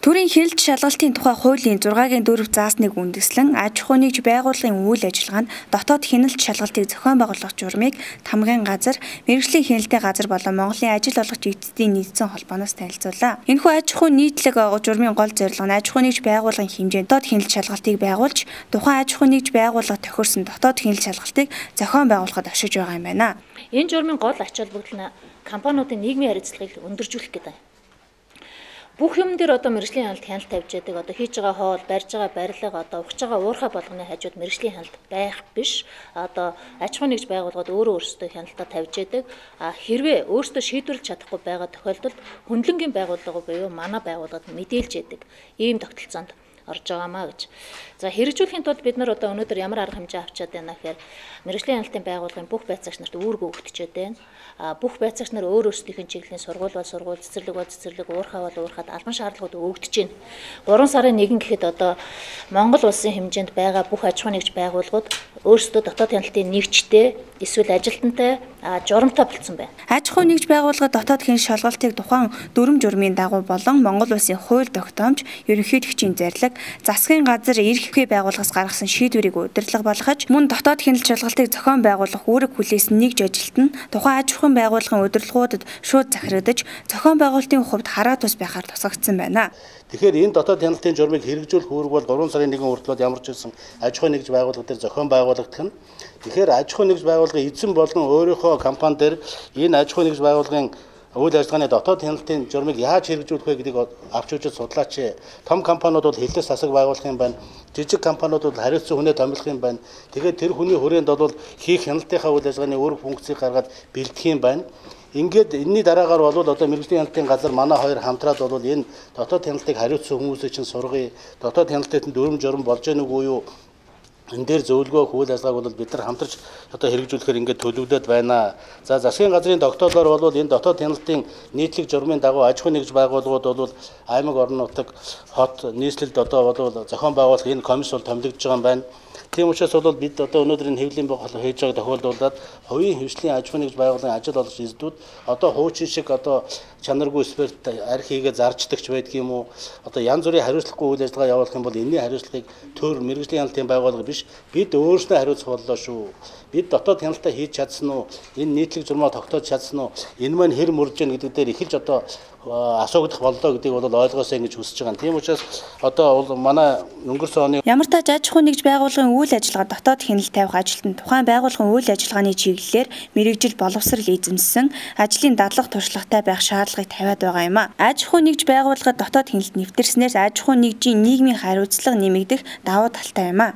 Төрийн хэлэлт шалгалтын тухай хуулийн 6-гийн 4 заасныг үндэслэн аж ахуй нэгж байгууллагын үйл ажиллагаанд дотоод хяналт шалгалтыг зохион байгуулах журмыг Тамгын газар, мэргэжлийн хяналтын газар болон Монголын ажил олгогч эцэдийн нийцсэн холбооноос танилцуулаа. Энэхүү аж ахуй нийтлэг журмын гол зорилго нь аж ахуй нэгж байгууллагын хэмжээнд дотоод хяналт шалгалтыг байгуулж, тухайн аж ахуй нэгж байгууллага тохирсон дотоод хяналт шалгалтыг зохион байгуулахад ашиж байгаа юм байна. Энэ журмын гол ач холбогдол нь компаниудын нийгмийн харилцагыг өндөржүүлэх гэдэг. Бүх юм дээр мэргэжлийн хяналт тавьж яадаг хийж байгаа хоол, барьж байгаа барилга өгч байгаа уурхай болгоны хажууд мэргэжлийн хяналт байх биш. Аж ахуй нэгж байгууллагад өөрөөсөө хяналтаа тавьж яадаг. Хэрвээ өөрсдөө шийдвэрлэж чадахгүй байгаа тохиолдолд хөндлөнгийн байгууллага буюу манай байгууллагад мэдээлж яадаг. Ийм тогтолцоонд орж байгаамаа гэж. За хэрэгжүүлэхийн тулд бид нар өнөөдөр ямар арга хэмжээ авчаад байна гэхээр мэргэжлийн хяналтын байгууллагын бүх байцаагч нарт үүрэг өгөгдөж байна. Бүх байцаагч нар өөрөөсдийнхээ чиглэлийн сургууль бол сургууль, цэцэрлэг бол цэцэрлэг, уурхай бол уурхайд албан шаардлагууд өгөгдөж байна. 3 сарын 1 гэхэд Монгол улсын хэмжээнд байгаа бүх аж ахуй нэгж байгууллагууд өөрсдөө дотоод хяналтын нэгжтэй эсвэл ажилтнтай журамтай болсон байна. Аж ахуй нэгж байгууллагад дотоод хяналт шалгалтыг тухайн 4 журмын дагуу болон Монгол улсын хууль тогтоомж, ерөнхийлөгчийн зарлиг, засгийн газар эрх хүй байгууллагаас гаргасан шийдвэрийг удирдлага болгож, мөн дотоод хяналт шалгалтыг зохион байгуулах үүрэг хүлээсэн нэгж ажилт нь тухайн аж ахуйн байгууллагын удирдлагуудад шууд захирагдаж, зохион байгуулалтын хувьд хараа тус байхаар тусгагдсан байна. Тэгэхээр энэ дотоод хяналтын журмыг хэрэгжүүлэх үүрэг бол 3 сарын 1 хүртэл ямар ч байсан аж ахуй нэгж байгууллага дээр зохион байгуулагдах нь. Тэгэхээр аж ахуй нэгж байгууллагын эзэн болон өөрийнхөө компани дээр энэ аж ахуй нэгж байгууллагын үйл ажиллагааны дотоод хяналтын журмыг яаж хэрэгжүүлэх вэ гэдгийг авч үзэж судлаач. Том компаниуд бол хэлнээс засаг байгуулах юм байна. Жижиг компаниуд бол хариуцсан хүнээ томилох юм байна. Тэгээд тэр хүний хүрээнд бол хийх хяналтынхаа үйл ажиллагааны үүрэг функцийг гаргаад бэлдэх юм байна. Ингээд энэний дараагаар бол мэргэжлийн хяналтын газар манай хоёр хамтраад энэ дотоод хяналтыг хариуцсан хүмүүсээ чинь сургая. Дотоод хяналтын дүрм журм болж гэнэ үгүй юу? Энэ дээр зөвлөгөө хууль ажиллагааг бид нар хамтарч хэрэгжүүлэхээр ингээд төлөвлөд байна. За засгийн газрын тогтоолоор энэ дотоод хяналтын нийтлэг журмын дагуу аж ахуй нэгж байгууллагууд аймаг орон нутаг хот нийслэлд зохион байгуулах энэ комисс томилогдож байгаа юм байна. Тийм учраас бид өнөөдөр энэ хэвлэлийн байгууллага хийж байгаа тохиолдолд хувийн хвшлийн аж ахуй нэгж байгууллагын ажил олгогч эзэдүүд хуучин шиг чанаргүй спорт арх хийгээ зарчдагч байдаг юм уу? Янз бүрийн хариуцлагагүй үйл ажиллагаа явуулах юм бол энэний хариуцлагыг төр мэргэжлийн хяналтын байгууллага биш бид өөрсдөө хариуцах боллоо шүү. Бид дотоод хяналтаа хийж чадсан уу? Энэ нийтлэг журмаа тогтоож чадсан уу? Энэ маань хэр мөрж гэнэ гэдэг дээр эхэлж асуугдах боллоо гэдгийг ойлгоосоо ингэж хүсэж байгаа. Тийм учраас манай өнгөрсөн оны ямар тач аж ахуй нэгж байгууллагын үйл ажиллагаа дотоод хяналт тавих ажилтнууд тухайн байгууллагын үйл ажиллагааны чиглэлээр мэргэжил боловсрал эзэмссэн ажлын дадлага туршлагатай байх шаардлагыг тавиад байгаа юм а. Аж ахуй нэгж байгууллагад дотоод хяналт нэвтэрснээс аж ахуй нэгжийн нийгмийн хариуцлага нэмэгдэх давуу талтай юм а.